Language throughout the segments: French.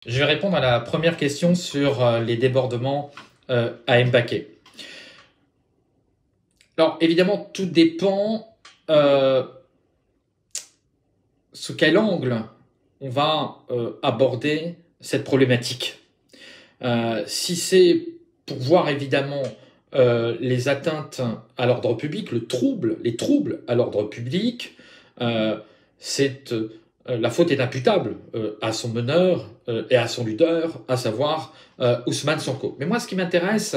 Je vais répondre à la première question sur les débordements à Mbacké. Alors évidemment, tout dépend sous quel angle on va aborder cette problématique. Si c'est pour voir évidemment les atteintes à l'ordre public, les troubles à l'ordre public, la faute est imputable à son meneur et à son leader, à savoir Ousmane Sonko. Mais moi, ce qui m'intéresse,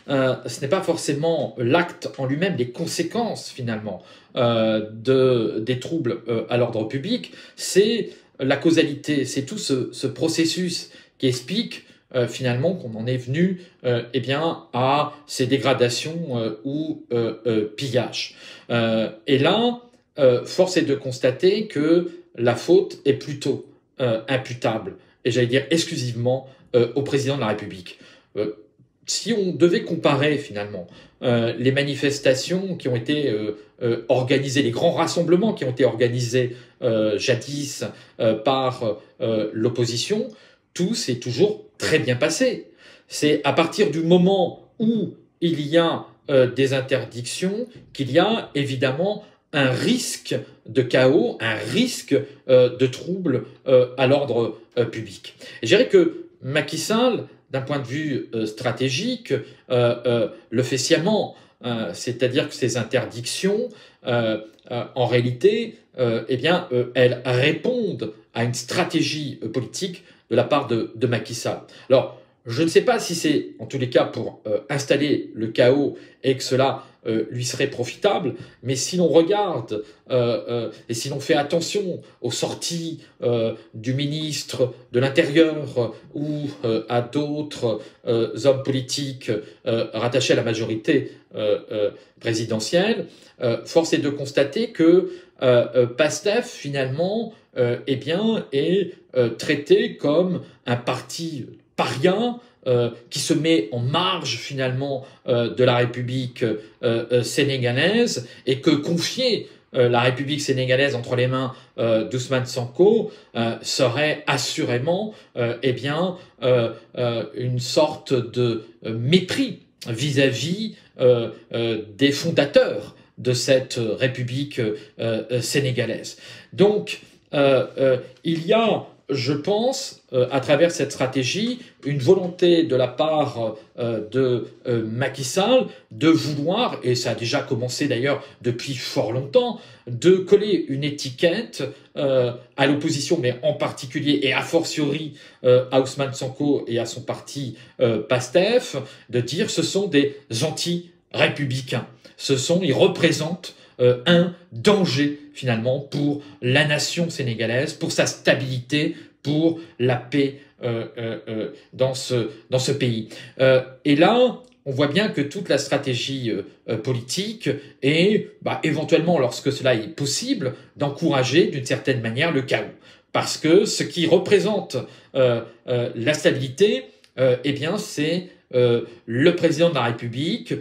ce n'est pas forcément l'acte en lui-même, les conséquences finalement des troubles à l'ordre public, c'est la causalité, c'est tout ce processus qui explique finalement qu'on en est venu eh bien, à ces dégradations ou pillages. Et là, force est de constater que la faute est plutôt imputable, et j'allais dire exclusivement au président de la République. Si on devait comparer finalement les manifestations qui ont été organisées, les grands rassemblements qui ont été organisés jadis par l'opposition, tout s'est toujours très bien passé. C'est à partir du moment où il y a des interdictions qu'il y a évidemment un risque de chaos, un risque de trouble à l'ordre public. Et je dirais que Macky Sall, d'un point de vue stratégique, le fait sciemment. C'est-à-dire que ces interdictions, en réalité, eh bien, elles répondent à une stratégie politique de la part de Macky Sall. Alors, je ne sais pas si c'est, en tous les cas, pour installer le chaos et que cela lui serait profitable, mais si l'on regarde et si l'on fait attention aux sorties du ministre de l'Intérieur ou à d'autres hommes politiques rattachés à la majorité présidentielle, force est de constater que PASTEF, finalement, eh bien, est traité comme un parti paria qui se met en marge finalement de la République sénégalaise, et que confier la République sénégalaise entre les mains d'Ousmane Sonko serait assurément eh bien, une sorte de mépris vis-à-vis des fondateurs de cette République sénégalaise. Donc, il y a, je pense, à travers cette stratégie, une volonté de la part de Macky Sall de vouloir, et ça a déjà commencé d'ailleurs depuis fort longtemps, de coller une étiquette à l'opposition, mais en particulier et a fortiori à Ousmane Sonko et à son parti PASTEF, de dire ce sont des anti-républicains. Ils représentent un danger finalement pour la nation sénégalaise, pour sa stabilité, pour la paix dans ce pays. Et là, on voit bien que toute la stratégie politique est, éventuellement, lorsque cela est possible, d'encourager d'une certaine manière le chaos. Parce que ce qui représente la stabilité, eh bien, c'est le président de la République,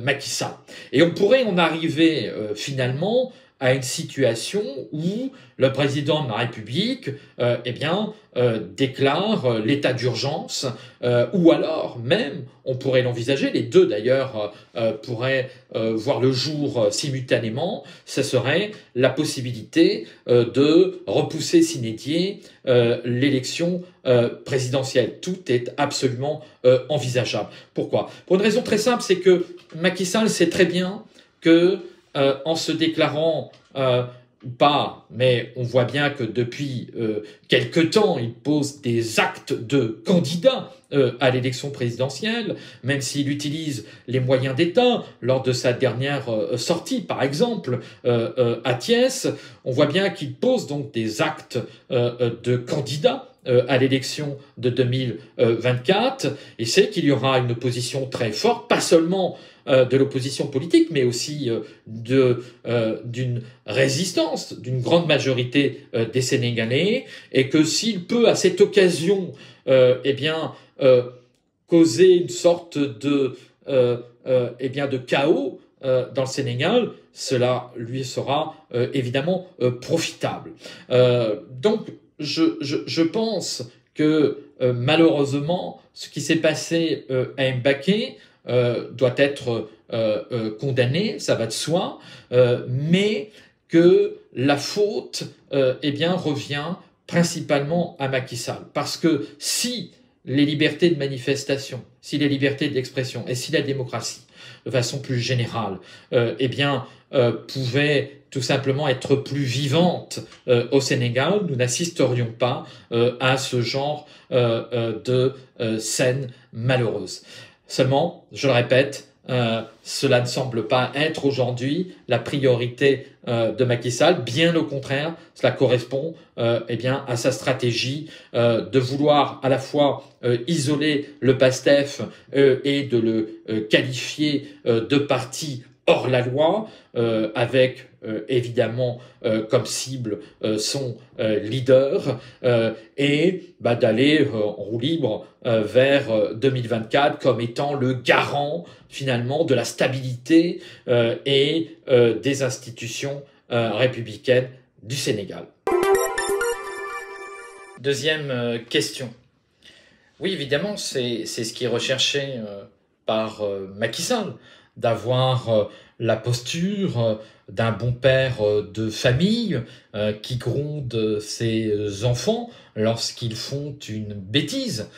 Macky Sall. Et on pourrait en arriver finalement à une situation où le président de la République eh bien, déclare l'état d'urgence, ou alors même, on pourrait l'envisager, les deux d'ailleurs pourraient voir le jour simultanément, ce serait la possibilité de repousser sine die l'élection présidentielle. Tout est absolument envisageable. Pourquoi? Pour une raison très simple, c'est que Macky Sall sait très bien que en se déclarant pas, mais on voit bien que depuis quelque temps, il pose des actes de candidat à l'élection présidentielle, même s'il utilise les moyens d'État. Lors de sa dernière sortie, par exemple, à Thiès, on voit bien qu'il pose donc des actes de candidat à l'élection de 2024, et c'est qu'il y aura une opposition très forte, pas seulement de l'opposition politique, mais aussi d'une résistance d'une grande majorité des Sénégalais, et que s'il peut à cette occasion eh bien, causer une sorte de chaos, dans le Sénégal, cela lui sera évidemment profitable. Donc, je pense que malheureusement, ce qui s'est passé à Mbaké doit être condamné, ça va de soi, mais que la faute eh bien, revient principalement à Macky Sall. Parce que si les libertés de manifestation, si les libertés d'expression et si la démocratie, de façon plus générale, eh bien, pouvaient tout simplement être plus vivantes au Sénégal, nous n'assisterions pas à ce genre de scène malheureuse. Seulement, je le répète, cela ne semble pas être aujourd'hui la priorité de Macky Sall. Bien au contraire, cela correspond eh bien, à sa stratégie de vouloir à la fois isoler le PASTEF et de le qualifier de parti hors la loi, avec évidemment comme cible son leader, et d'aller en roue libre vers 2024 comme étant le garant finalement de la stabilité et des institutions républicaines du Sénégal. Deuxième question. Oui, évidemment, c'est ce qui est recherché par Macky Sall, d'avoir la posture d'un bon père de famille qui gronde ses enfants lorsqu'ils font une bêtise.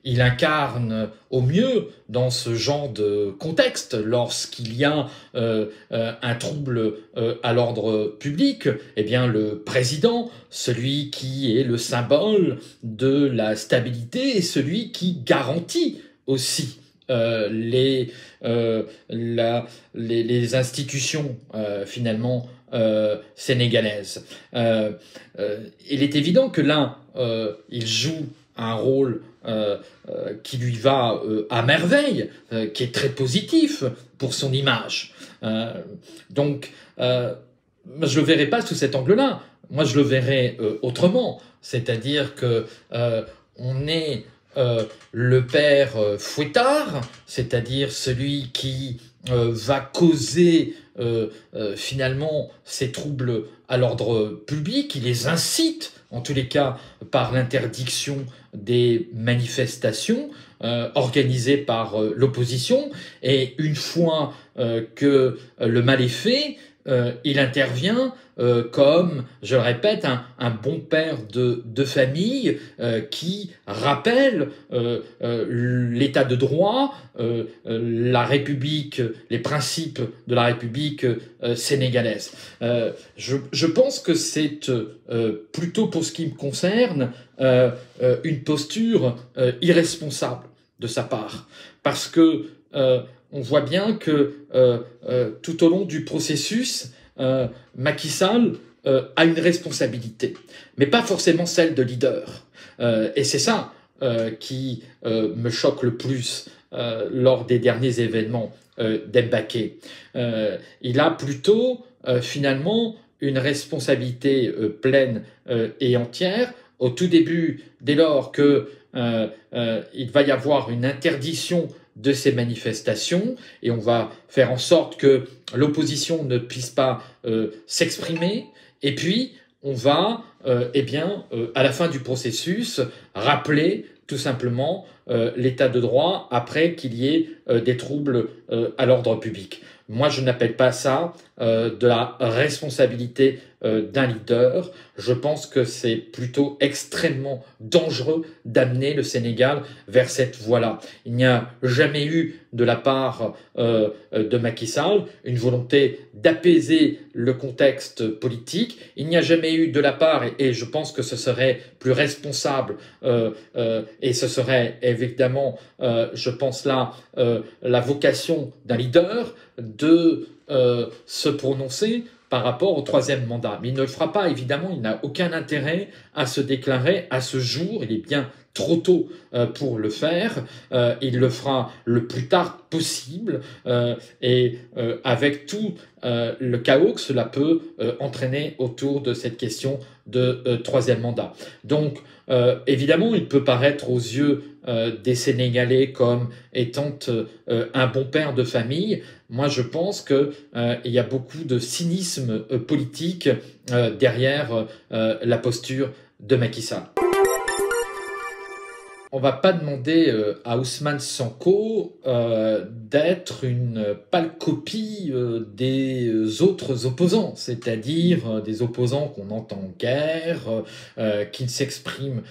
Il incarne au mieux dans ce genre de contexte, lorsqu'il y a un trouble à l'ordre public, eh bien le président, celui qui est le symbole de la stabilité et celui qui garantit aussi les institutions finalement sénégalaises. Il est évident que là, il joue un rôle qui lui va à merveille, qui est très positif pour son image. Donc, je le verrai pas sous cet angle-là. Moi, je le verrai autrement, c'est-à-dire que on est le père fouettard, c'est-à-dire celui qui va causer finalement ces troubles à l'ordre public, il les incite, en tous les cas par l'interdiction des manifestations organisées par l'opposition, et une fois que le mal est fait, il intervient comme, je le répète, un bon père de famille qui rappelle l'état de droit, la République, les principes de la République sénégalaise. Je pense que c'est plutôt, pour ce qui me concerne, une posture irresponsable de sa part, parce que on voit bien que tout au long du processus, Macky Sall a une responsabilité, mais pas forcément celle de leader. Et c'est ça qui me choque le plus lors des derniers événements d'Mbaké. Il a plutôt finalement une responsabilité pleine et entière. Au tout début, dès lors que il va y avoir une interdiction de ces manifestations, et on va faire en sorte que l'opposition ne puisse pas s'exprimer, et puis on va à la fin du processus rappeler tout simplement l'état de droit après qu'il y ait des troubles à l'ordre public. Moi, je n'appelle pas ça de la responsabilité d'un leader. Je pense que c'est plutôt extrêmement dangereux d'amener le Sénégal vers cette voie-là. Il n'y a jamais eu de la part de Macky Sall une volonté d'apaiser le contexte politique. Il n'y a jamais eu de la part, et je pense que ce serait plus responsable, et ce serait évidemment, je pense là, la vocation d'un leader de se prononcer par rapport au troisième mandat. Mais il ne le fera pas, évidemment, il n'a aucun intérêt à se déclarer à ce jour. Il est bien trop tôt pour le faire. Il le fera le plus tard possible et avec tout le chaos que cela peut entraîner autour de cette question de troisième mandat. Donc, évidemment, il peut paraître aux yeux des Sénégalais comme étant un bon père de famille. Moi, je pense qu'il y a beaucoup de cynisme politique derrière la posture de Macky Sall. On va pas demander à Ousmane Sonko d'être une pâle copie des autres opposants, c'est-à-dire des opposants qu'on entend en guerre, qui ne s'expriment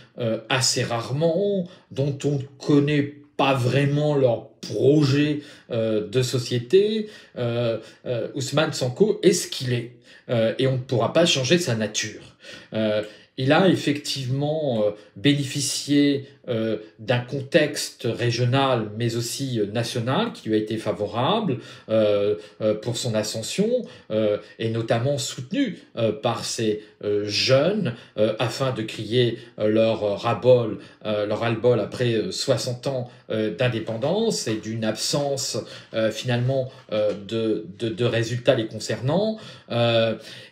assez rarement, dont on ne connaît pas vraiment leur projet de société. Ousmane Sonko est ce qu'il est, et on ne pourra pas changer sa nature. Il a effectivement bénéficié d'un contexte régional, mais aussi national, qui lui a été favorable pour son ascension, et notamment soutenu par ces jeunes, afin de crier leur ras-bol après 60 ans d'indépendance et d'une absence finalement de résultats les concernant.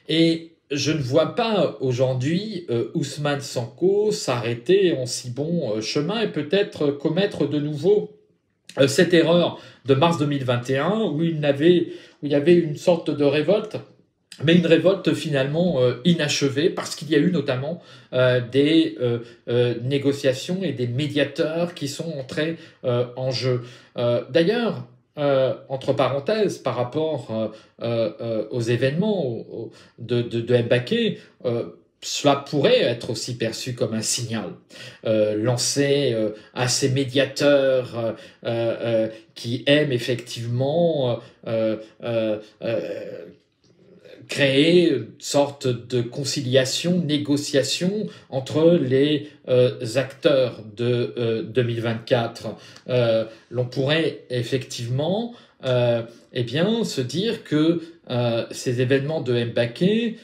Et je ne vois pas aujourd'hui Ousmane Sonko s'arrêter en si bon chemin et peut-être commettre de nouveau cette erreur de mars 2021 où il y avait une sorte de révolte, mais une révolte finalement inachevée parce qu'il y a eu notamment des négociations et des médiateurs qui sont entrés en jeu. D'ailleurs, entre parenthèses, par rapport aux événements de Mbaké, cela pourrait être aussi perçu comme un signal lancé à ces médiateurs qui aiment effectivement créer une sorte de conciliation, négociation entre les acteurs de 2024. L'on pourrait effectivement se dire que ces événements de Mbaké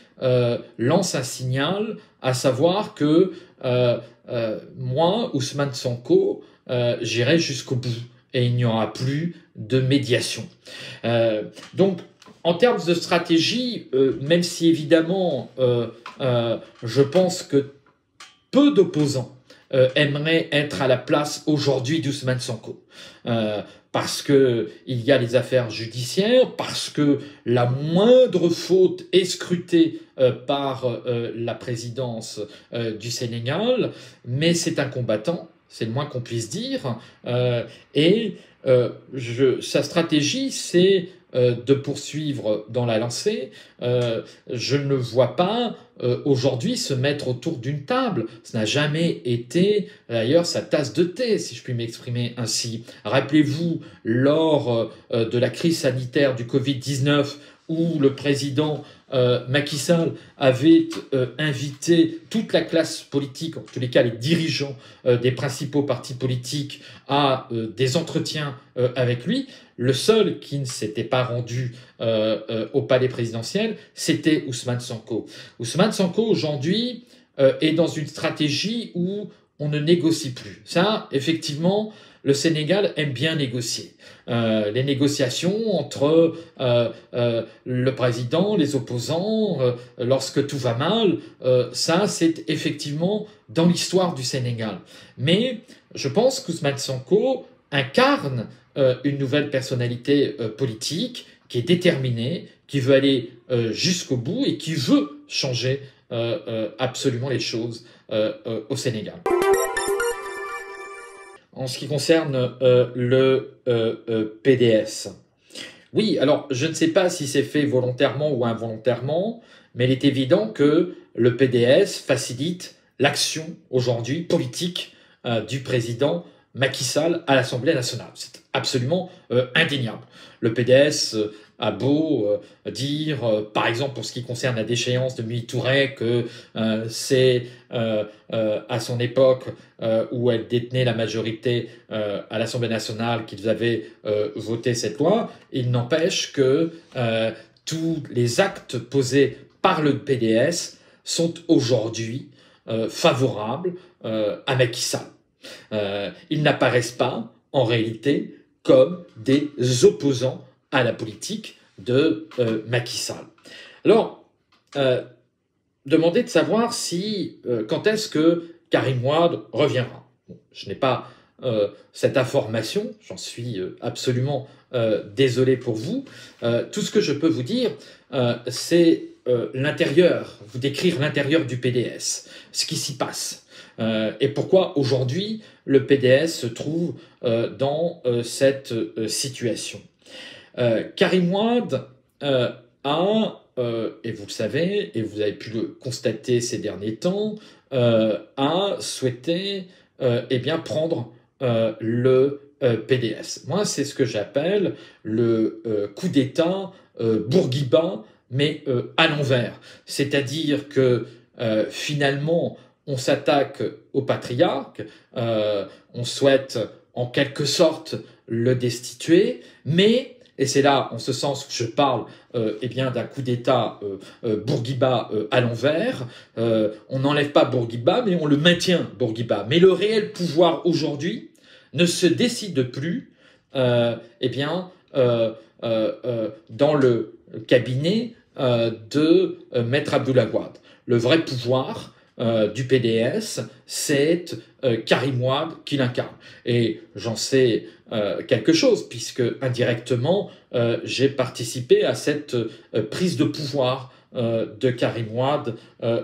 lancent un signal, à savoir que moi, Ousmane Sonko, j'irai jusqu'au bout et il n'y aura plus de médiation. Donc, en termes de stratégie, même si évidemment je pense que peu d'opposants aimeraient être à la place aujourd'hui d'Ousmane Sonko, parce que il y a les affaires judiciaires, parce que la moindre faute est scrutée par la présidence du Sénégal, mais c'est un combattant, c'est le moins qu'on puisse dire, sa stratégie, c'est de poursuivre dans la lancée. Je ne vois pas aujourd'hui se mettre autour d'une table. Ce n'a jamais été d'ailleurs sa tasse de thé, si je puis m'exprimer ainsi. Rappelez-vous, lors de la crise sanitaire du Covid-19, où le président Macky Sall avait invité toute la classe politique, en tous les cas les dirigeants des principaux partis politiques, à des entretiens avec lui. Le seul qui ne s'était pas rendu au palais présidentiel, c'était Ousmane Sonko. Ousmane Sonko, aujourd'hui, est dans une stratégie où on ne négocie plus. Ça, effectivement, le Sénégal aime bien négocier. Les négociations entre le président, les opposants, lorsque tout va mal, ça, c'est effectivement dans l'histoire du Sénégal. Mais je pense qu'Ousmane Sonko incarne une nouvelle personnalité politique qui est déterminée, qui veut aller jusqu'au bout et qui veut changer absolument les choses au Sénégal. En ce qui concerne le PDS, oui, alors je ne sais pas si c'est fait volontairement ou involontairement, mais il est évident que le PDS facilite l'action aujourd'hui politique du président Macky Sall à l'Assemblée nationale. C'est absolument indéniable. Le PDS a beau dire, par exemple pour ce qui concerne la déchéance de Mimi Touré, que c'est à son époque où elle détenait la majorité à l'Assemblée nationale qu'ils avaient voté cette loi, il n'empêche que tous les actes posés par le PDS sont aujourd'hui favorables à Macky Sall. Ils n'apparaissent pas, en réalité, comme des opposants à la politique de Macky Sall. Alors, demander de savoir si quand est-ce que Karim Wade reviendra. Bon, je n'ai pas cette information, j'en suis absolument désolé pour vous. Tout ce que je peux vous dire, c'est l'intérieur, vous décrire l'intérieur du PDS, ce qui s'y passe. Et pourquoi aujourd'hui le PDS se trouve dans cette situation. Karim Wade et vous le savez, et vous avez pu le constater ces derniers temps, a souhaité prendre le PDS. Moi, c'est ce que j'appelle le coup d'État Bourguiba, mais à l'envers. C'est-à-dire que finalement, on s'attaque au patriarque, on souhaite en quelque sorte le destituer, mais, et c'est là en ce sens que je parle d'un coup d'État Bourguiba à l'envers, on n'enlève pas Bourguiba, mais on le maintient Bourguiba. Mais le réel pouvoir aujourd'hui ne se décide plus dans le cabinet de Maître Abdoulaye Wade. Le vrai pouvoir du PDS, c'est Karim Wade qui l'incarne. Et j'en sais quelque chose, puisque indirectement, j'ai participé à cette prise de pouvoir de Karim Wade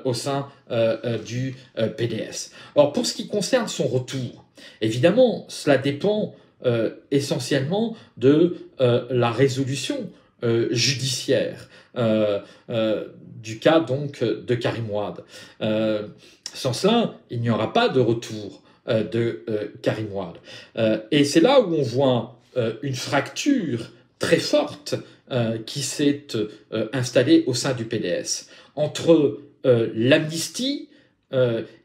au sein du PDS. Alors, pour ce qui concerne son retour, évidemment, cela dépend essentiellement de la résolution judiciaire du cas donc de Karim Wade. Sans cela, il n'y aura pas de retour de Karim Wade. Et c'est là où on voit une fracture très forte qui s'est installée au sein du PDS entre l'amnistie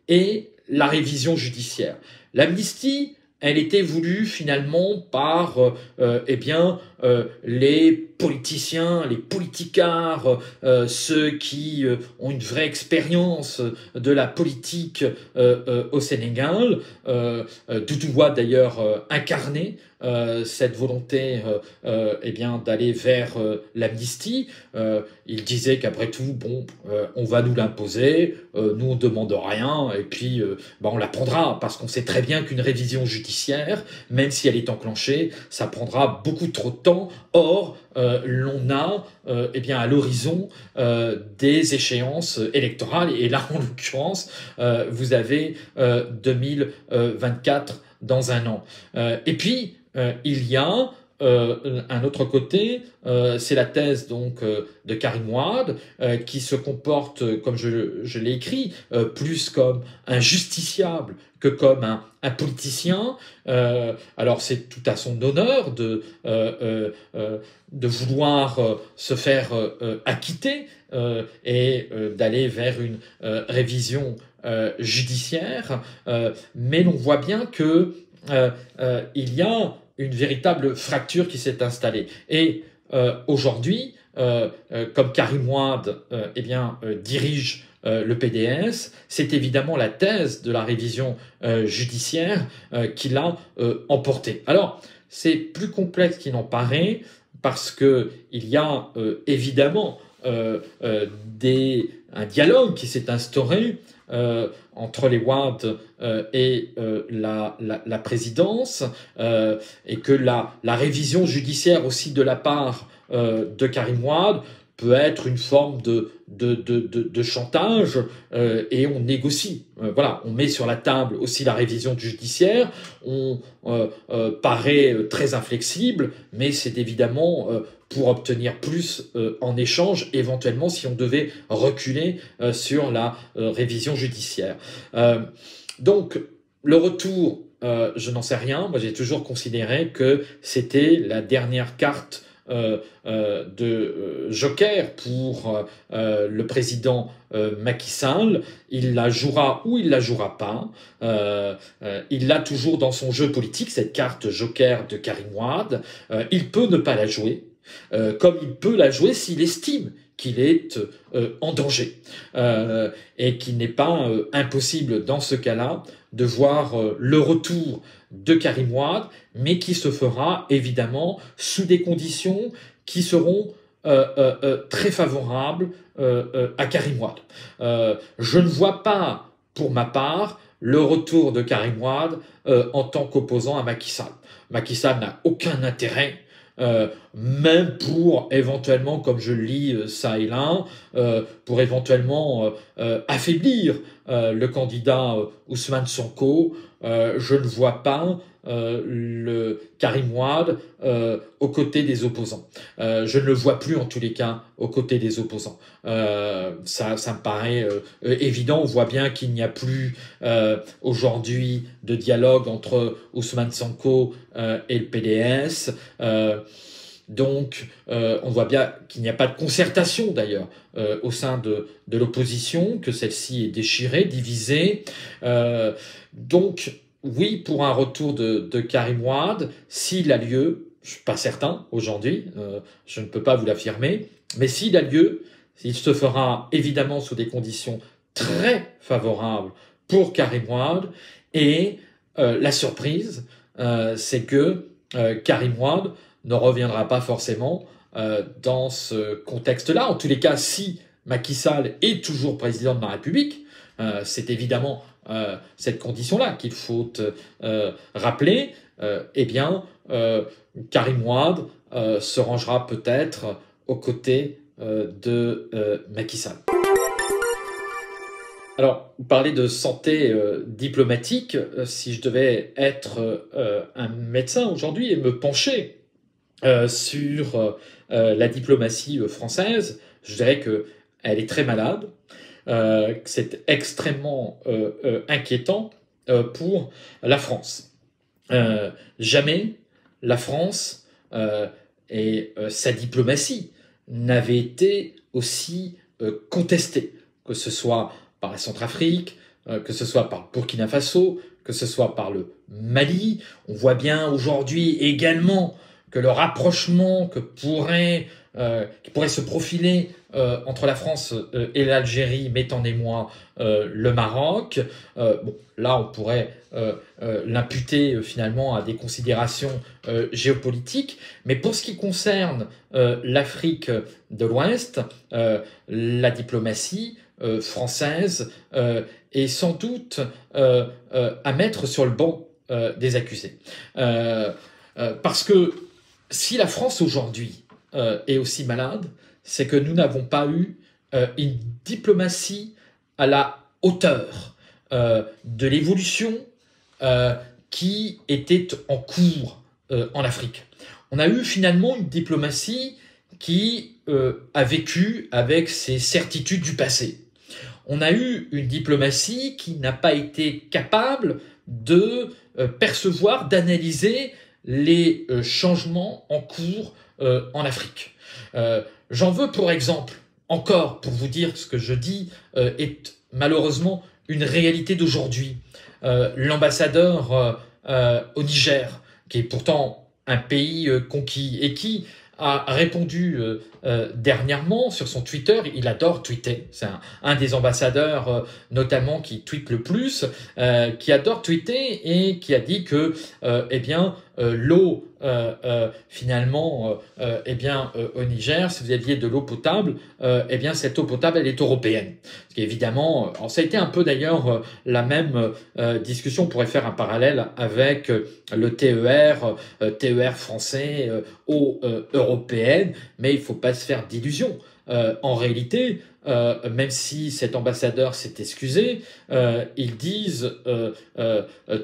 et la révision judiciaire. L'amnistie, elle était voulue finalement par les politiciens, les politicards, ceux qui ont une vraie expérience de la politique au Sénégal. Doudou Wade d'ailleurs incarnait cette volonté d'aller vers l'amnistie. Il disait qu'après tout, on va nous l'imposer, nous on demande rien, et puis on la prendra, parce qu'on sait très bien qu'une révision judiciaire, même si elle est enclenchée, ça prendra beaucoup trop de temps. Or, l'on a à l'horizon des échéances électorales, et là en l'occurrence, vous avez 2024 dans un an. Et puis, il y a un autre côté, c'est la thèse donc de Karim Wade qui se comporte, comme je l'ai écrit, plus comme un justiciable que comme un politicien. Alors c'est tout à son honneur de vouloir se faire acquitter et d'aller vers une révision judiciaire, mais l'on voit bien que il y a une véritable fracture qui s'est installée. Et aujourd'hui, comme Karim Wade dirige le PDS, c'est évidemment la thèse de la révision judiciaire qui l'a emporté. Alors, c'est plus complexe qu'il n'en paraît, parce que il y a évidemment un dialogue qui s'est instauré entre les Wade et la présidence, et que la révision judiciaire aussi de la part de Karim Wade peut être une forme de chantage, et on négocie. Voilà, on met sur la table aussi la révision judiciaire, on paraît très inflexible, mais c'est évidemment pour obtenir plus en échange, éventuellement si on devait reculer sur la révision judiciaire. Donc, le retour, je n'en sais rien. Moi, j'ai toujours considéré que c'était la dernière carte de joker pour le président Macky Sall. Il la jouera ou il la jouera pas. Il l'a toujours dans son jeu politique, cette carte joker de Karim Wade. Il peut ne pas la jouer, comme il peut la jouer s'il estime qu'il est en danger et qu'il n'est pas impossible dans ce cas-là de voir le retour de Karim Wade, mais qui se fera évidemment sous des conditions qui seront très favorables à Karim Wade. Je ne vois pas, pour ma part, le retour de Karim Wade en tant qu'opposant à Macky Sall. Macky Sall n'a aucun intérêt, même pour éventuellement, comme je le lis ça et là, pour éventuellement affaiblir le candidat Ousmane Sonko. Je ne vois pas le Karim Wade aux côtés des opposants. Je ne le vois plus en tous les cas aux côtés des opposants. Ça me paraît évident. On voit bien qu'il n'y a plus aujourd'hui de dialogue entre Ousmane Sonko et le PDS. Donc, on voit bien qu'il n'y a pas de concertation d'ailleurs au sein de l'opposition, que celle-ci est déchirée, divisée. Donc, oui, pour un retour de Karim Wade, s'il a lieu, je ne suis pas certain aujourd'hui, je ne peux pas vous l'affirmer, mais s'il a lieu, il se fera évidemment sous des conditions très favorables pour Karim Wade. Et la surprise, c'est que Karim Wade ne reviendra pas forcément dans ce contexte-là. En tous les cas, si Macky Sall est toujours président de la République, c'est évidemment cette condition-là qu'il faut rappeler, eh bien, Karim Wade se rangera peut-être aux côtés de Macky Sall. Alors, vous parlez de santé diplomatique. Si je devais être un médecin aujourd'hui et me pencher sur la diplomatie française, je dirais qu'elle est très malade, que c'est extrêmement inquiétant pour la France. Jamais la France et sa diplomatie n'avaient été aussi contestées, que ce soit par la Centrafrique, que ce soit par le Burkina Faso, que ce soit par le Mali. On voit bien aujourd'hui également que le rapprochement qui pourrait se profiler entre la France et l'Algérie met en émoi le Maroc. Bon, là, on pourrait l'imputer finalement à des considérations géopolitiques. Mais pour ce qui concerne l'Afrique de l'Ouest, la diplomatie française est sans doute à mettre sur le banc des accusés. Parce que si la France aujourd'hui est aussi malade, c'est que nous n'avons pas eu une diplomatie à la hauteur de l'évolution qui était en cours en Afrique. On a eu finalement une diplomatie qui a vécu avec ses certitudes du passé. On a eu une diplomatie qui n'a pas été capable de percevoir, d'analyser les changements en cours en Afrique. J'en veux pour exemple, encore pour vous dire ce que je dis est malheureusement une réalité d'aujourd'hui. L'ambassadeur au Niger, qui est pourtant un pays conquis et qui a répondu dernièrement sur son Twitter. Il adore tweeter, c'est un des ambassadeurs notamment qui tweete le plus, qui adore tweeter et qui a dit que l'eau finalement au Niger, si vous aviez de l'eau potable, cette eau potable elle est européenne. Ce qui évidemment, ça a été un peu d'ailleurs la même discussion. On pourrait faire un parallèle avec le TER français, eau européenne, mais il ne faut pas se faire d'illusions. En réalité, même si cet ambassadeur s'est excusé, ils disent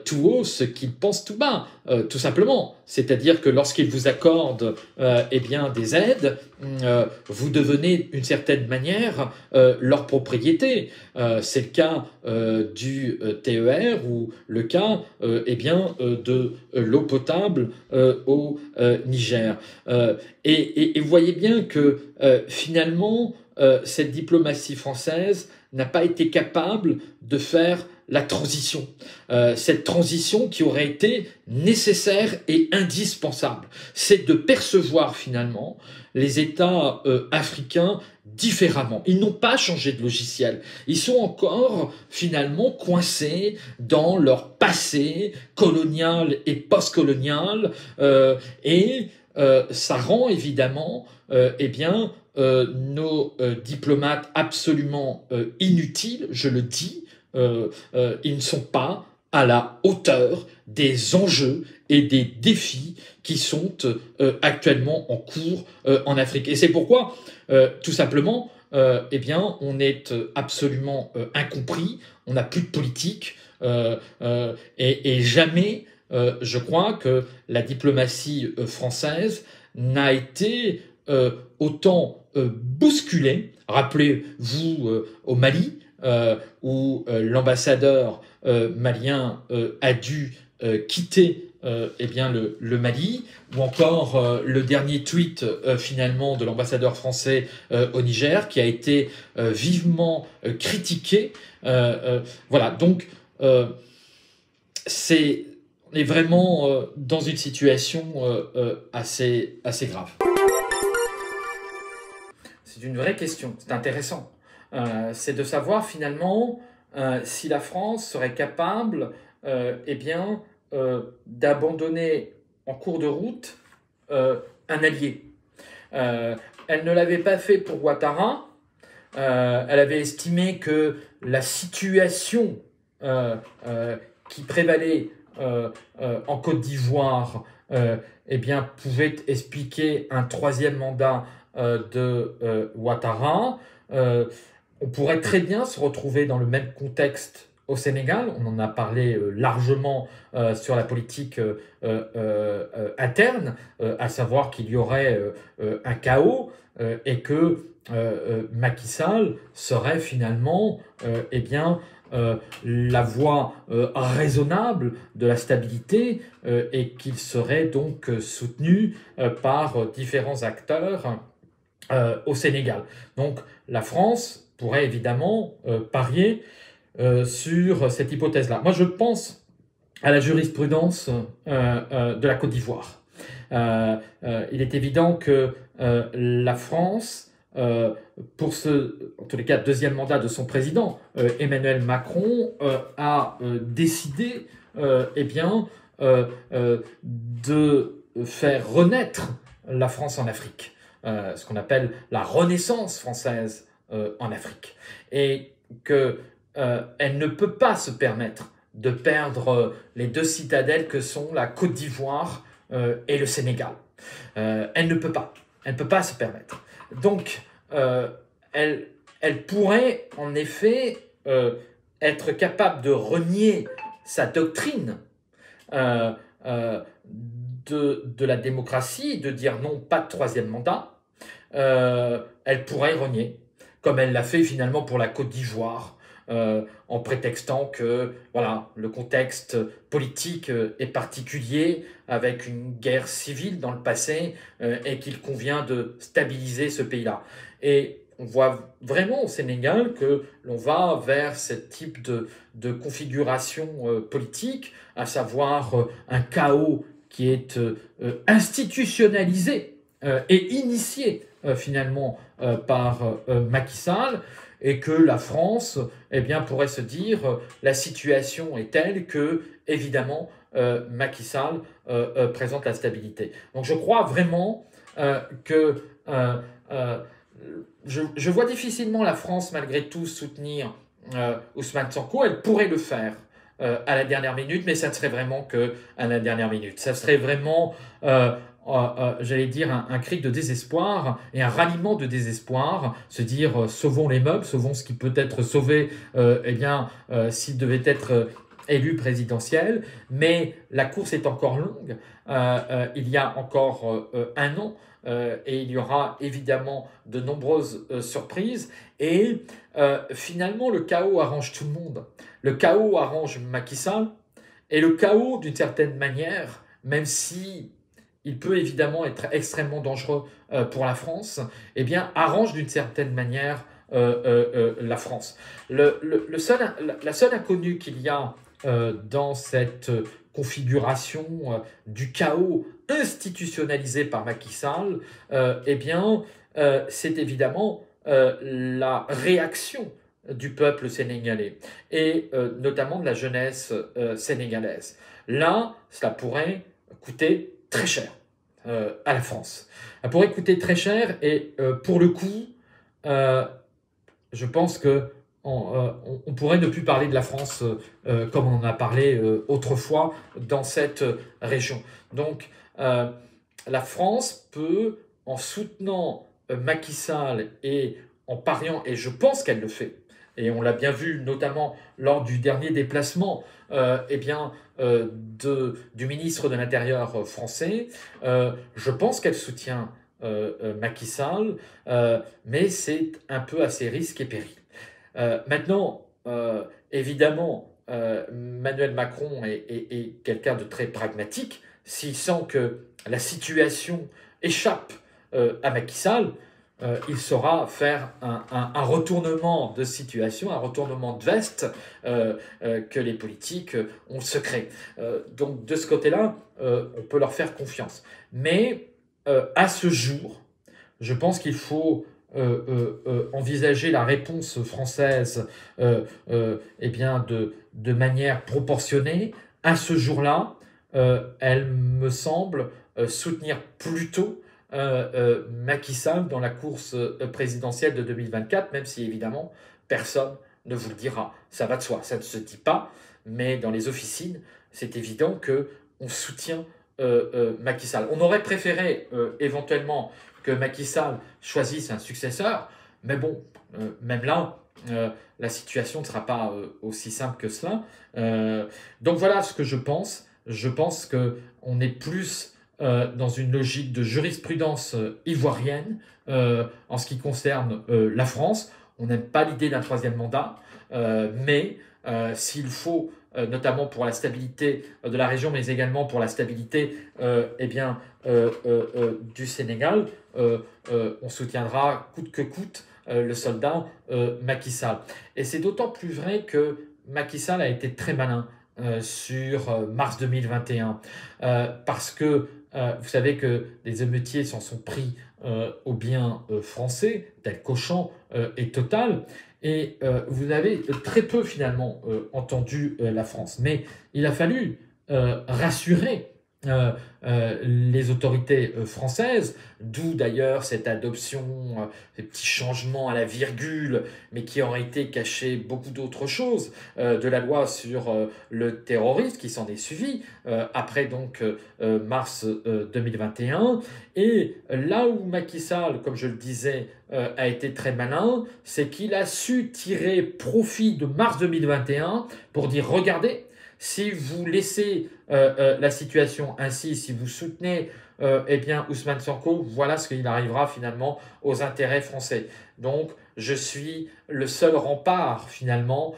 tout haut ce qu'ils pensent tout bas, tout simplement. C'est-à-dire que lorsqu'ils vous accordent des aides, vous devenez d'une certaine manière leur propriété. C'est le cas du TER ou le cas de l'eau potable au Niger. Et vous voyez bien que finalement, cette diplomatie française n'a pas été capable de faire la transition. Cette transition qui aurait été nécessaire et indispensable. C'est de percevoir finalement les États africains différemment. Ils n'ont pas changé de logiciel. Ils sont encore finalement coincés dans leur passé colonial et post-colonial ça rend évidemment nos diplomates absolument inutiles, je le dis. Ils ne sont pas à la hauteur des enjeux et des défis qui sont actuellement en cours en Afrique. Et c'est pourquoi, tout simplement, on est absolument incompris, on n'a plus de politique, et jamais, je crois que la diplomatie française n'a été autant bousculée. Rappelez-vous au Mali, où l'ambassadeur malien a dû quitter le Mali, ou encore le dernier tweet finalement de l'ambassadeur français au Niger qui a été vivement critiqué. Voilà, donc on est vraiment dans une situation assez grave. C'est une vraie question, c'est intéressant. C'est de savoir finalement si la France serait capable d'abandonner en cours de route un allié. Elle ne l'avait pas fait pour Ouattara. Elle avait estimé que la situation qui prévalait en Côte d'Ivoire pouvait expliquer un troisième mandat de Ouattara. On pourrait très bien se retrouver dans le même contexte au Sénégal. On en a parlé largement sur la politique interne, à savoir qu'il y aurait un chaos et que Macky Sall serait finalement la voie raisonnable de la stabilité et qu'il serait donc soutenu par différents acteurs au Sénégal. Donc la France pourrait évidemment parier sur cette hypothèse-là. Moi, je pense à la jurisprudence de la Côte d'Ivoire. Il est évident que la France, pour en tous les cas, deuxième mandat de son président, Emmanuel Macron, a décidé de faire renaître la France en Afrique. Ce qu'on appelle la renaissance française en Afrique. Et qu'elle ne peut pas se permettre de perdre les deux citadelles que sont la Côte d'Ivoire et le Sénégal. Elle ne peut pas. Elle ne peut pas se permettre. Donc, elle pourrait en effet être capable de renier sa doctrine de la démocratie, de dire non, pas de troisième mandat. Elle pourrait renier, comme elle l'a fait finalement pour la Côte d'Ivoire, en prétextant que voilà, le contexte politique est particulier, avec une guerre civile dans le passé, et qu'il convient de stabiliser ce pays-là. Et on voit vraiment au Sénégal que l'on va vers ce type de configuration politique, à savoir un chaos qui est institutionnalisé et initié finalement par Macky Sall, et que la France pourrait se dire la situation est telle que, évidemment, Macky Sall présente la stabilité. Donc je crois vraiment que je vois difficilement la France, malgré tout, soutenir Ousmane Sonko. Elle pourrait le faire à la dernière minute, mais ça ne serait vraiment qu'à la dernière minute. Ça serait vraiment... j'allais dire un cri de désespoir et un ralliement de désespoir, se dire sauvons les meubles, sauvons ce qui peut être sauvé s'il devait être élu présidentiel, mais la course est encore longue, il y a encore un an, et il y aura évidemment de nombreuses surprises, et finalement le chaos arrange tout le monde. Le chaos arrange Macky Sall, et le chaos d'une certaine manière, même si il peut évidemment être extrêmement dangereux pour la France, arrange d'une certaine manière la France. La seule inconnue qu'il y a dans cette configuration du chaos institutionnalisé par Macky Sall, c'est évidemment la réaction du peuple sénégalais et notamment de la jeunesse sénégalaise. Là, cela pourrait coûter très cher à la France. Ça pourrait coûter très cher et pour le coup, je pense que on pourrait ne plus parler de la France comme on en a parlé autrefois dans cette région. Donc, la France peut, en soutenant Macky Sall et en pariant, et je pense qu'elle le fait, et on l'a bien vu notamment lors du dernier déplacement du ministre de l'Intérieur français, je pense qu'elle soutient Macky Sall, mais c'est un peu à ses risques et périls. Maintenant, évidemment, Emmanuel Macron est quelqu'un de très pragmatique. S'il sent que la situation échappe à Macky Sall, il saura faire un retournement de situation, un retournement de veste que les politiques ont secret. Donc de ce côté-là, on peut leur faire confiance. Mais à ce jour, je pense qu'il faut envisager la réponse française de manière proportionnée. À ce jour-là, elle me semble soutenir plutôt Macky Sall dans la course présidentielle de 2024, même si évidemment personne ne vous le dira. Ça va de soi, ça ne se dit pas, mais dans les officines, c'est évident qu'on soutient Macky Sall. On aurait préféré éventuellement que Macky Sall choisisse un successeur, mais bon, même là, la situation ne sera pas aussi simple que cela. Donc voilà ce que je pense. Je pense qu'on est plus dans une logique de jurisprudence ivoirienne en ce qui concerne la France. On n'aime pas l'idée d'un troisième mandat, mais s'il faut, notamment pour la stabilité de la région, mais également pour la stabilité du Sénégal, on soutiendra coûte que coûte le soldat Macky Sall. Et c'est d'autant plus vrai que Macky Sall a été très malin sur mars 2021, parce que vous savez que les émeutiers s'en sont pris aux biens français, tel qu'Auchan et Total, et vous avez très peu finalement entendu la France. Mais il a fallu rassurer les autorités françaises, d'où d'ailleurs cette adoption, ces petits changements à la virgule, mais qui auraient été cachés beaucoup d'autres choses, de la loi sur le terrorisme qui s'en est suivi, après donc mars 2021. Et là où Macky Sall, comme je le disais, a été très malin, c'est qu'il a su tirer profit de mars 2021 pour dire, regardez, si vous laissez la situation ainsi, si vous soutenez Ousmane Sonko, voilà ce qu'il arrivera finalement aux intérêts français. Donc, je suis le seul rempart finalement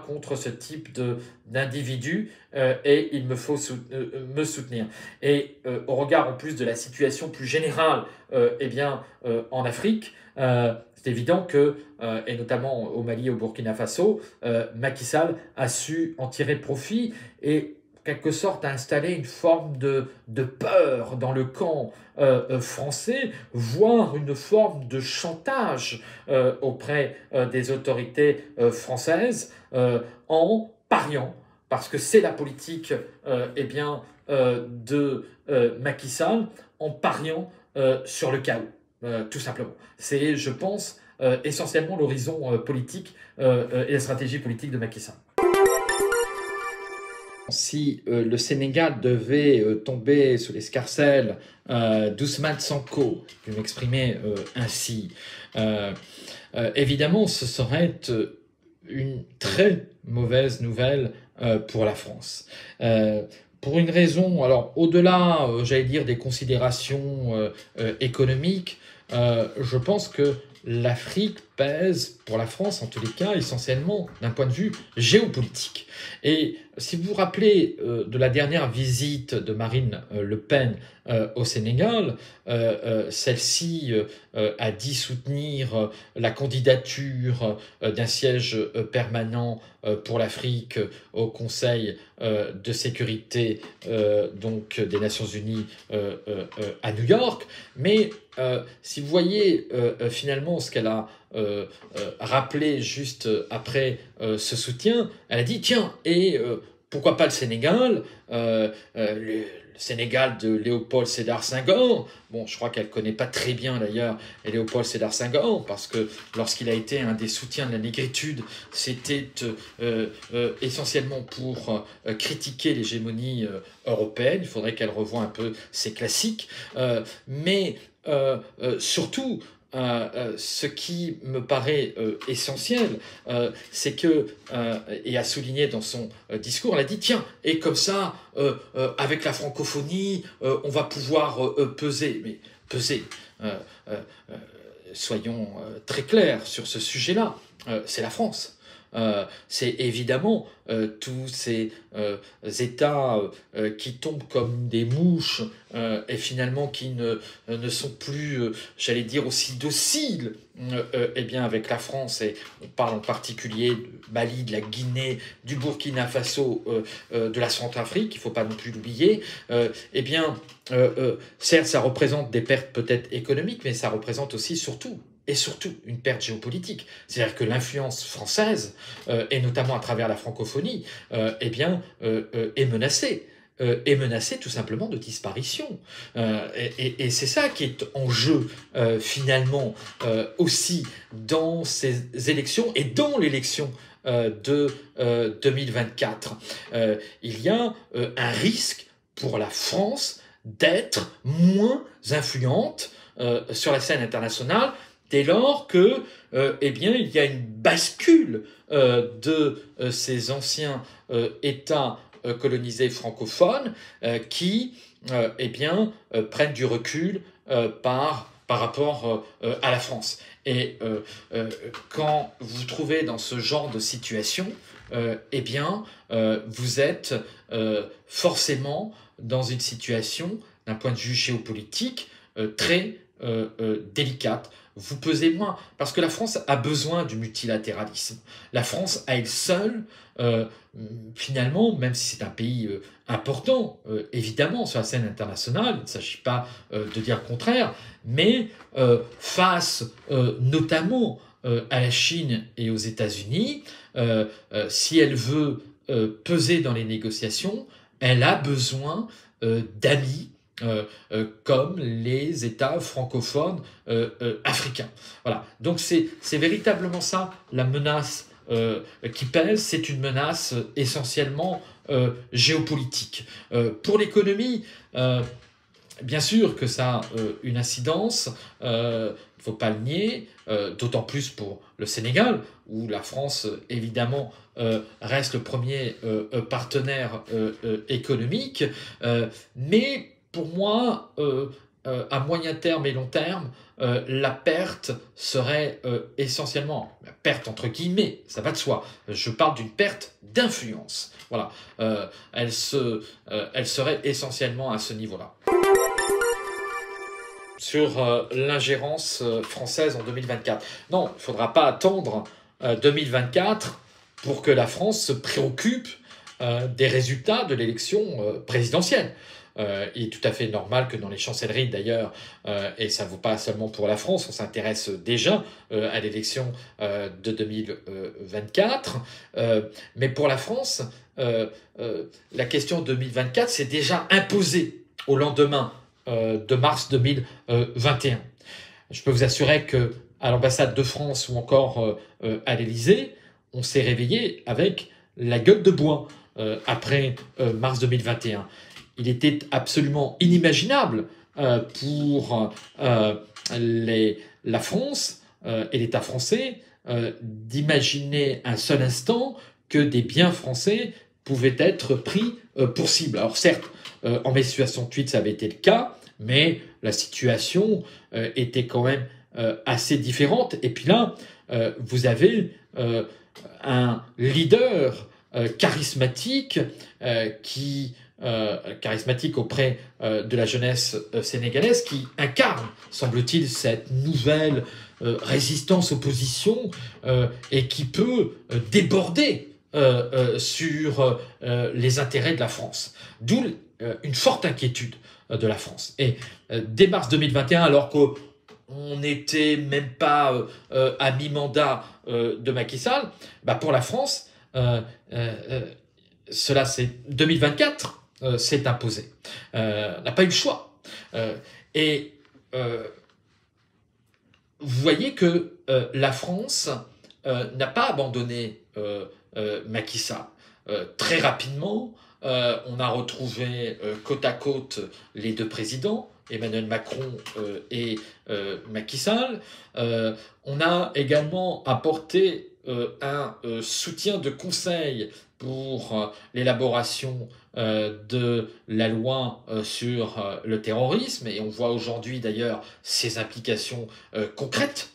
contre ce type d'individu et il me faut me soutenir. Et au regard en plus de la situation plus générale en Afrique, c'est évident que, et notamment au Mali et au Burkina Faso, Macky Sall a su en tirer profit et quelque sorte a installé une forme de peur dans le camp français, voire une forme de chantage auprès des autorités françaises en pariant, parce que c'est la politique de Macky Sall, en pariant sur le chaos. Tout simplement. C'est, je pense, essentiellement l'horizon politique et la stratégie politique de Macky Sall. Si le Sénégal devait tomber sous l'escarcelle d'Ousmane Sonko, je vais m'exprimer ainsi, évidemment, ce serait une très mauvaise nouvelle pour la France. Pour une raison, alors au-delà, j'allais dire, des considérations économiques, je pense que l'Afrique pèse pour la France, en tous les cas, essentiellement d'un point de vue géopolitique. Et si vous vous rappelez de la dernière visite de Marine Le Pen au Sénégal, celle-ci a dit soutenir la candidature d'un siège permanent pour l'Afrique au Conseil de sécurité donc des Nations Unies à New York. Mais si vous voyez finalement ce qu'elle a rappelé juste après ce soutien, elle a dit tiens, et pourquoi pas le Sénégal, le Sénégal de Léopold Sédar Senghor. Bon, je crois qu'elle ne connaît pas très bien d'ailleurs Léopold Sédar Senghor, parce que lorsqu'il a été un des soutiens de la négritude, c'était essentiellement pour critiquer l'hégémonie européenne. Il faudrait qu'elle revoie un peu ses classiques. Mais surtout, ce qui me paraît essentiel, c'est que, et a souligné dans son discours, elle a dit tiens, et comme ça, avec la francophonie, on va pouvoir peser. Mais peser, soyons très clairs sur ce sujet-là, c'est la France. C'est évidemment tous ces États qui tombent comme des mouches et finalement qui ne sont plus, j'allais dire, aussi dociles eh bien avec la France, et on parle en particulier de Mali, de la Guinée, du Burkina Faso, de la Centrafrique, il ne faut pas non plus l'oublier, eh bien, certes, ça représente des pertes peut-être économiques, mais ça représente aussi surtout une perte géopolitique. C'est-à-dire que l'influence française, et notamment à travers la francophonie, eh bien, est menacée. Est menacée tout simplement de disparition. Et c'est ça qui est en jeu, finalement, aussi dans ces élections et dans l'élection de 2024. Il y a un risque pour la France d'être moins influente sur la scène internationale dès lors que, eh bien, il y a une bascule de ces anciens États colonisés francophones qui, eh bien, prennent du recul par rapport à la France. Et quand vous vous trouvez dans ce genre de situation, eh bien, vous êtes forcément dans une situation, d'un point de vue géopolitique, très délicate. Vous pesez moins, parce que la France a besoin du multilatéralisme. La France, à elle seule, finalement, même si c'est un pays important, évidemment, sur la scène internationale, il ne s'agit pas de dire le contraire, mais face notamment à la Chine et aux États-Unis, si elle veut peser dans les négociations, elle a besoin d'amis, comme les États francophones africains. Voilà. Donc c'est véritablement ça la menace qui pèse. C'est une menace essentiellement géopolitique. Pour l'économie, bien sûr que ça a une incidence, il ne faut pas le nier, d'autant plus pour le Sénégal, où la France, évidemment, reste le premier partenaire économique, mais pour moi, à moyen terme et long terme, la perte serait essentiellement, la perte entre guillemets, ça va de soi, je parle d'une perte d'influence. Voilà, elle serait essentiellement à ce niveau-là. Sur l'ingérence française en 2024. Non, il ne faudra pas attendre 2024 pour que la France se préoccupe des résultats de l'élection présidentielle. Il est tout à fait normal que dans les chancelleries d'ailleurs, et ça ne vaut pas seulement pour la France, on s'intéresse déjà à l'élection de 2024, mais pour la France, la question 2024 s'est déjà imposée au lendemain de mars 2021. Je peux vous assurer qu'à l'ambassade de France ou encore à l'Élysée, on s'est réveillé avec la gueule de bois après mars 2021. Il était absolument inimaginable pour la France et l'État français d'imaginer un seul instant que des biens français pouvaient être pris pour cible. Alors certes, en mai 68, ça avait été le cas, mais la situation était quand même assez différente. Et puis là, vous avez un leader charismatique charismatique auprès de la jeunesse sénégalaise, qui incarne, semble-t-il, cette nouvelle résistance-opposition et qui peut déborder sur les intérêts de la France. D'où une forte inquiétude de la France. Et dès mars 2021, alors qu'on n'était même pas à mi-mandat de Macky Sall, pour la France, cela c'est 2024, s'est imposé. N'a pas eu le choix. Et vous voyez que la France n'a pas abandonné Macky Sall. Très rapidement, on a retrouvé côte à côte les deux présidents, Emmanuel Macron et Macky Sall. On a également apporté un soutien de conseil pour l'élaboration de la loi sur le terrorisme, et on voit aujourd'hui d'ailleurs ses implications concrètes.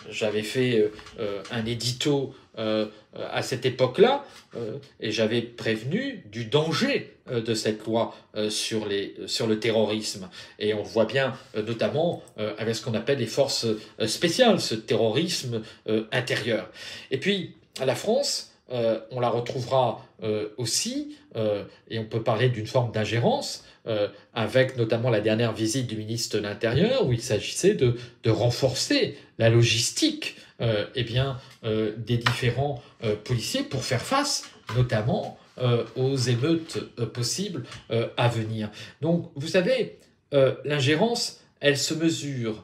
J'avais fait un édito à cette époque-là et j'avais prévenu du danger de cette loi sur le terrorisme, et on voit bien notamment avec ce qu'on appelle les forces spéciales, ce terrorisme intérieur. Et puis la France, on la retrouvera aussi, et on peut parler d'une forme d'ingérence, avec notamment la dernière visite du ministre de l'Intérieur, où il s'agissait de renforcer la logistique des différents policiers pour faire face notamment aux émeutes possibles à venir. Donc vous savez, l'ingérence, elle se mesure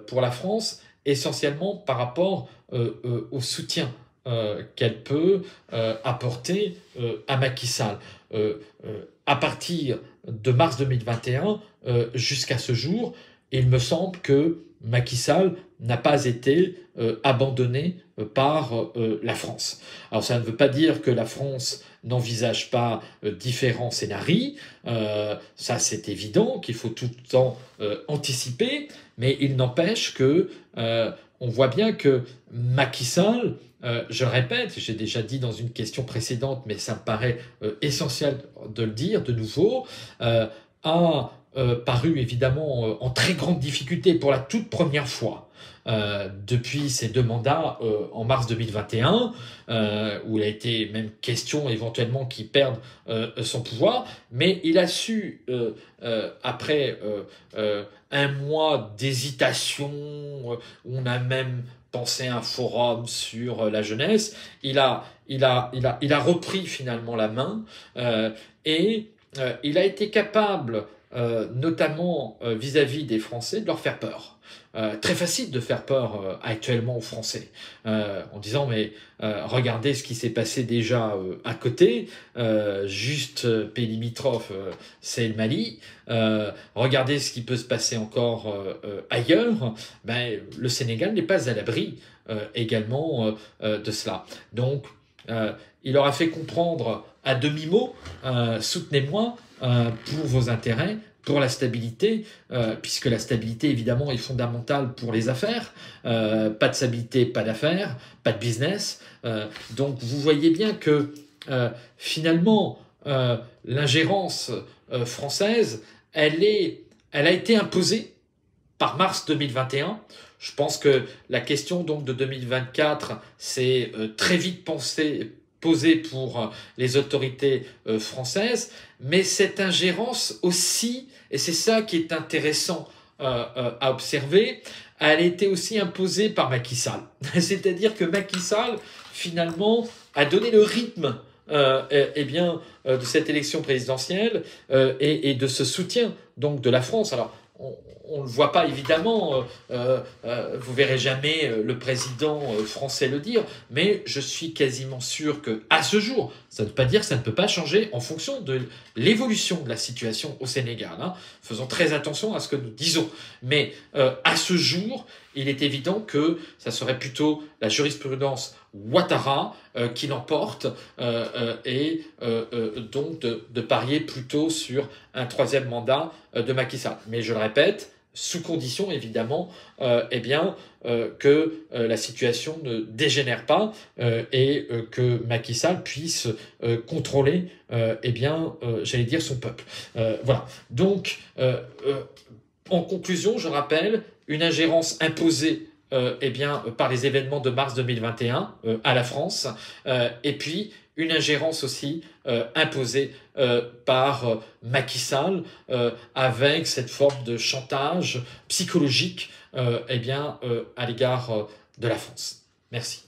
pour la France essentiellement par rapport au soutien qu'elle peut apporter à Macky Sall. À partir de mars 2021 jusqu'à ce jour, il me semble que Macky Sall n'a pas été abandonné par la France. Alors ça ne veut pas dire que la France n'envisage pas différents scénarios, ça c'est évident qu'il faut tout le temps anticiper, mais il n'empêche que on voit bien que Macky Sall, je le répète, j'ai déjà dit dans une question précédente, mais ça me paraît essentiel de le dire de nouveau, a paru évidemment en très grande difficulté pour la toute première fois depuis ses deux mandats en mars 2021, où il a été même question éventuellement qu'il perde son pouvoir, mais il a su, après un mois d'hésitation, où on a même pensé à un forum sur la jeunesse, il a repris finalement la main et il a été capable, notamment vis-à-vis des Français, de leur faire peur. Très facile de faire peur actuellement aux Français, en disant mais regardez ce qui s'est passé déjà à côté, juste pays limitrophe, c'est le Mali, regardez ce qui peut se passer encore ailleurs, le Sénégal n'est pas à l'abri également de cela. Donc il leur a fait comprendre à demi-mot, soutenez-moi pour vos intérêts, pour la stabilité, puisque la stabilité, évidemment, est fondamentale pour les affaires. Pas de stabilité, pas d'affaires, pas de business. Donc, vous voyez bien que, finalement, l'ingérence française, elle a été imposée par mars 2021. Je pense que la question donc de 2024, c'est très vite posée pour les autorités françaises, mais cette ingérence aussi, et c'est ça qui est intéressant à observer, elle a été aussi imposée par Macky Sall. C'est-à-dire que Macky Sall, finalement, a donné le rythme de cette élection présidentielle et de ce soutien donc de la France. Alors, on ne le voit pas évidemment, vous verrez jamais le président français le dire, mais je suis quasiment sûr qu'à ce jour, ça ne veut pas dire que ça ne peut pas changer en fonction de l'évolution de la situation au Sénégal. Faisons très attention à ce que nous disons. Mais à ce jour, il est évident que ça serait plutôt la jurisprudence Ouattara qui l'emporte et donc de parier plutôt sur un troisième mandat de Macky Sall. Mais je le répète, sous condition évidemment que la situation ne dégénère pas et que Macky Sall puisse contrôler j'allais dire son peuple. Voilà. Donc en conclusion, je rappelle une ingérence imposée par les événements de mars 2021 à la France, et puis une ingérence aussi imposée par Macky Sall avec cette forme de chantage psychologique à l'égard de la France. Merci.